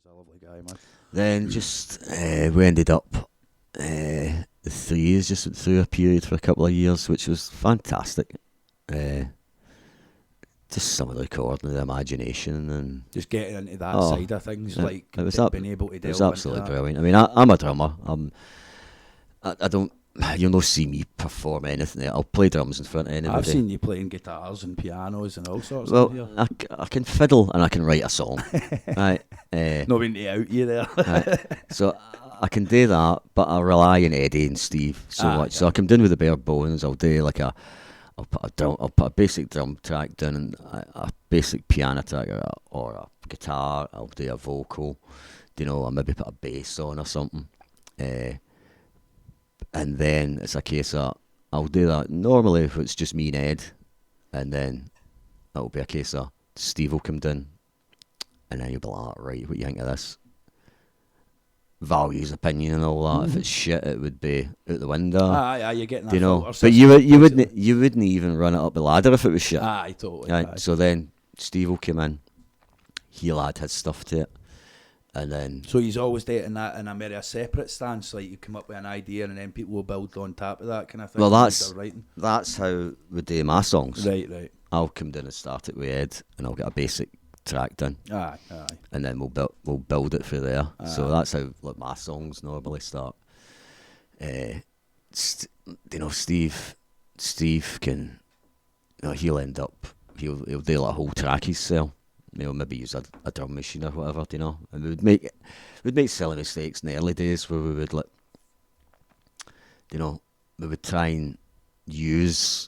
was a lovely guy, man. Then just we ended up the 3 years, just went through a period for a couple of years, which was fantastic. Just some of the recording, the imagination, and just getting into that side of things, like it was being able to delve it was absolutely into that. brilliant. I mean, I'm a drummer. I don't. You'll not see me perform anything. I'll play drums in front of anybody. I've seen you playing guitars and pianos and all sorts Well, of here. I can fiddle and I can write a song. Right. Not being to out you there. Right. So I can do that, but I rely on Eddie and Steve so much. So I come down with the bare bones. I'll do I'll put a basic drum track down and a basic piano track or a guitar. I'll do a vocal, I'll maybe put a bass on or something. And then it's a case of I'll do that normally if it's just me and Ed, and then it'll be a case of Steve will come down, and then he'll be like, right, what do you think of this? Values, opinion, and all that. Mm-hmm. If it's shit, it would be out the window. Aye, you're getting that. But you wouldn't even run it up the ladder if it was shit. Aye, totally. Right? Aye. So then Steve will come in, he'll add his stuff to it, and then. So he's always dating that in a separate stance, like you come up with an idea and then people will build on top of that kind of thing. Well, that's how we do my songs. Right. I'll come down and start it with Ed, and I'll get a basic track done. Aye. And then we'll build it from there. So that's how my songs normally start. Steve can, he'll end up he'll do like a whole track himself. Maybe use a drum machine or whatever, and we'd make silly mistakes in the early days where we would we would try and use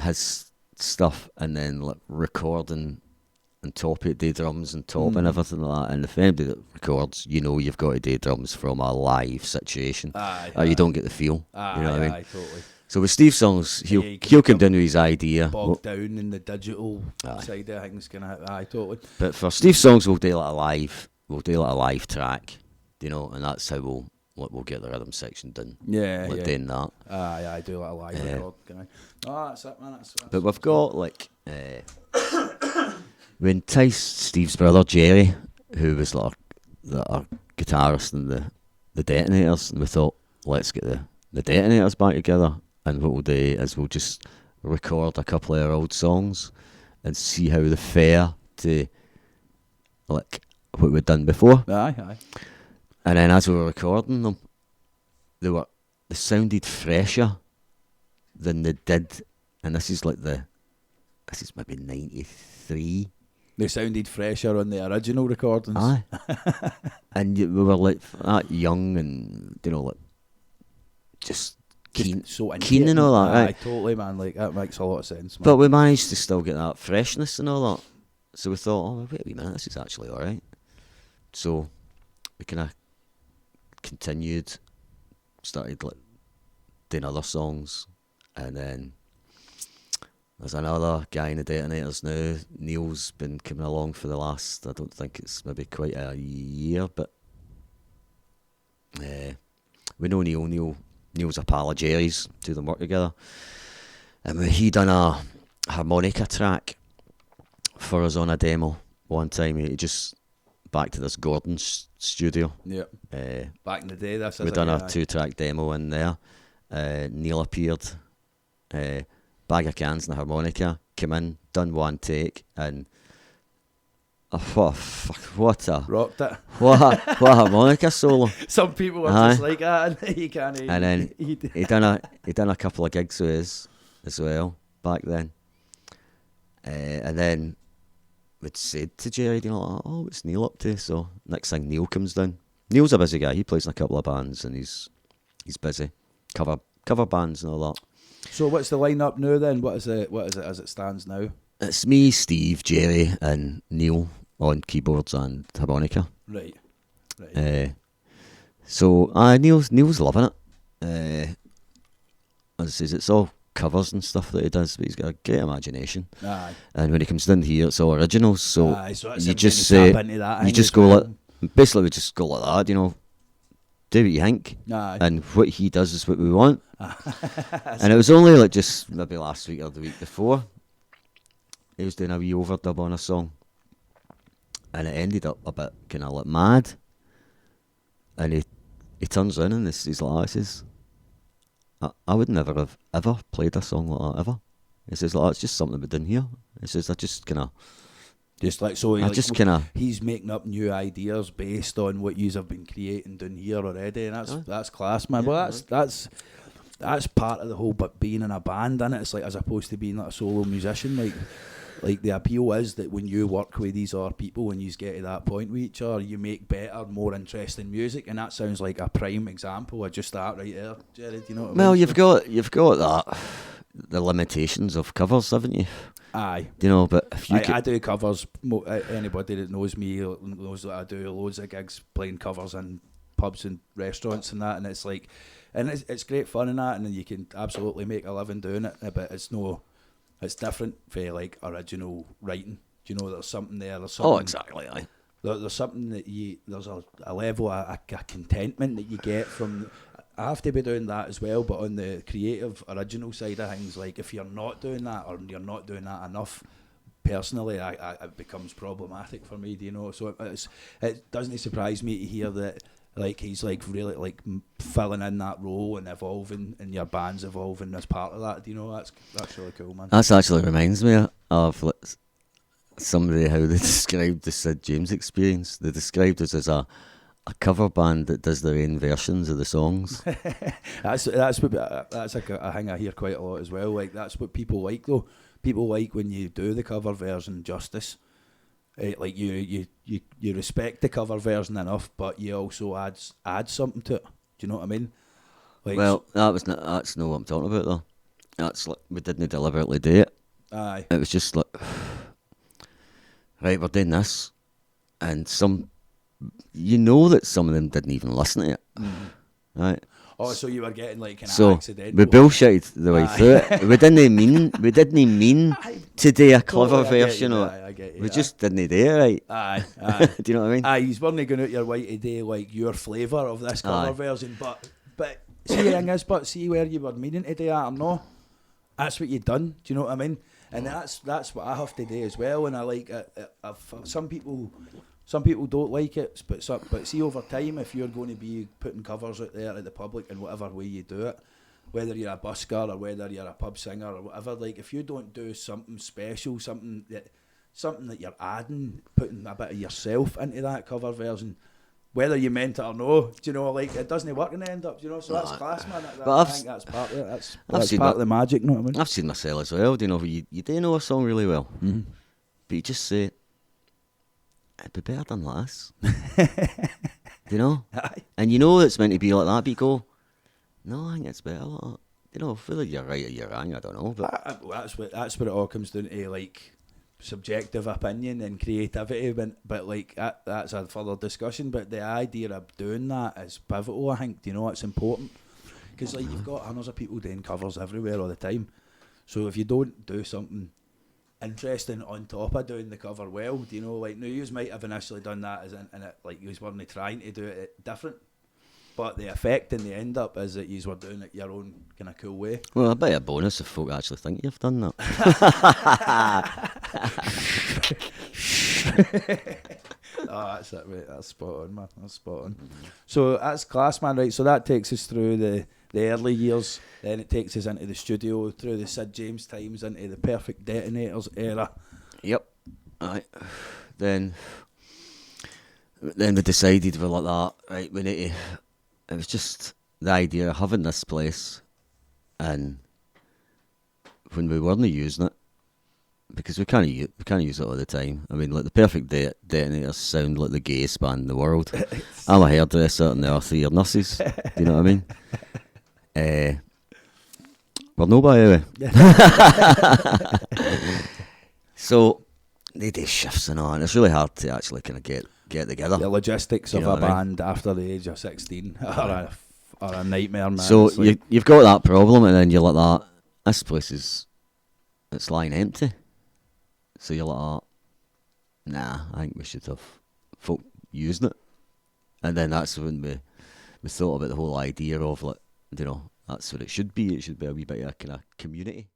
his stuff and then record and top it, do drums and top and everything like that. And if anybody that records, you've got to do drums from a live situation, or you don't get the feel. Aye, you know what I mean? Aye, totally. So with Steve's songs, he'll come down with his idea. Bogged down in the digital side of things, totally. But for Steve's songs, we'll do like a live track, and that's how we'll get the rhythm section done. Yeah. Doing that. I do like a live record. That's it, man. That's but we've got we enticed Steve's brother Gerry, who was our guitarist in the Detonators, and we thought, let's get the Detonators back together. And what we'll do is we'll just record a couple of our old songs and see how they fare to what we'd done before. Aye. And then as we were recording them, they sounded fresher than they did. And this is maybe 93. They sounded fresher on the original recordings. Aye. And we were that young and just keen and all that, right? Aye, totally, man. That makes a lot of sense, man. But we managed to still get that freshness and all that. So we thought, wait a wee minute, this is actually all right. So we kind of continued, started doing other songs, and then there's another guy in the Detonators now. Neil's been coming along for the last, I don't think it's maybe quite a year, but we know Neil. Neil's a pal of Gerry's, do them work together. And he done a harmonica track for us on a demo one time. He just back to this Gordon's studio. Yep. Back in the day, we done a 2-track demo in there. Neil appeared, bag of cans and a harmonica, came in, done one take, and what a harmonica solo. Some people are just like that, and you can't. And then he done a couple of gigs with us as well back then. And then we'd said to Gerry, what's Neil up to? So next thing, Neil comes down. Neil's a busy guy. He plays in a couple of bands and he's busy, cover bands and all that. So what's the lineup now then? What is it as it stands now? It's me, Steve, Gerry, and Neil on keyboards and harmonica. Right. So Neil's loving it. As I says, it's all covers and stuff that he does, but he's got a great imagination. Aye. And when he comes down here, it's all originals. So, you just say, we just go like that. Do what you think. Aye. And what he does is what we want. And it was only just maybe last week or the week before, he was doing a wee overdub on a song. and it ended up a bit kind of like mad. And he turns in and he's like, he says, I would never have ever played a song like that ever. He says, like, it's just something we didn't hear. He says, I just kind of. Just like so, I just kind of. He's making up new ideas based on what yous have been creating down here already, and that's class, man. Yeah, Well, that's part of the whole, but being in a band, innit? It's like as opposed to being like a solo musician, like the appeal is that when you work with these other people, when you get to that point with each other, you make better, more interesting music, and that sounds like a prime example of just that right there, Gerry. Do you know what I mean? Well, you've got that, the limitations of covers, haven't you? Aye. You know, but if you I do covers. Anybody that knows me knows that I do loads of gigs playing covers in pubs and restaurants and that, and it's like, and it's great fun and that, and you can absolutely make a living doing it, but it's different for like original writing. Do you know, there's something there? There's something, exactly. Aye. There's something that there's a level of a contentment that you get from. I have to be doing that as well, but on the creative, original side of things, like if you're not doing that or you're not doing that enough, personally, it becomes problematic for me. Do you know? So it doesn't surprise me to hear that, like, he's like really like filling in that role and evolving, and your band's evolving as part of that. Do you know? That's really cool, man. That actually reminds me of somebody, how they described the Sid James experience. They described us as a cover band that does their own versions of the songs. that's like a thing I hear quite a lot as well. Like, that's what people like, though. People like when you do the cover version justice. Like you respect the cover version enough, but you also add something to it. Do you know what I mean? Like, well, that's not what I'm talking about, though. That's like, we didn't deliberately do it. Aye. It was just like, right, we're doing this, and you know that some of them didn't even listen to it, right? Oh, so you were getting like kind so of accidental. We bullshitted the way through it. We didn't mean to do a clever version of it. We just didn't do it right. Aye. Do you know what I mean? Aye, you weren't going out your way to do like your flavour of this cover version, but see the thing is, but see where you were meaning to do that or no. That's what you done. Do you know what I mean? And that's what I have to do as well. And I like it. Some people don't like it, but see, over time, if you're going to be putting covers out there to the public in whatever way you do it, whether you're a busker or whether you're a pub singer or whatever, like if you don't do something special, something that you're adding, putting a bit of yourself into that cover version, whether you meant it or no, do you know, like it doesn't work in the end up, you know. So that's class, man. I think that's part of it. That's part of the magic, you know what I mean? I've seen myself as well. Do you know, you do know a song really well, but you just say, it'd be better than last. You know? Aye. And you know it's meant to be like that, but you go, no, I think it's better like that. You know, whether you're right or you're wrong, I don't know. But that's what it all comes down to, like subjective opinion and creativity. But like that's a further discussion. But the idea of doing that is pivotal, I think. Do you know, it's important. Because like you've got hundreds of people doing covers everywhere all the time. So if you don't do something interesting on top of doing the cover well, do you know, like, now you might have initially done that as in it, like you weren't trying to do it different, but the effect in the end up is that you were doing it your own kind of cool way. Well, a bit of a bonus if folk actually think you've done that. Oh, that's it, mate. That's spot on, man. That's spot on. So that's class, man. Right, so that takes us through the early years. Then it takes us into the studio, through the Sid James times, into the Perfect Detonators era. Yep. Right. Then we decided we're like that. Right, we need to. It was just the idea of having this place, and when we weren't using it, because we can't use it all the time. I mean, like the Perfect Detonators sound like the gayest band in the world. I'm a hairdresser and there are 3 nurses. Do you know what I mean? Well, nobody anyway. So they do shifts and all, and it's really hard to actually kind of get together. The logistics of a band after the age of 16 are a nightmare, man. So you've got that problem, and then you're like that. This place it's lying empty. So you're like, nah, I think we should have folk using it. And then that's when we thought about the whole idea of, like, you know, that's what it should be. It should be a wee bit of a kind of community.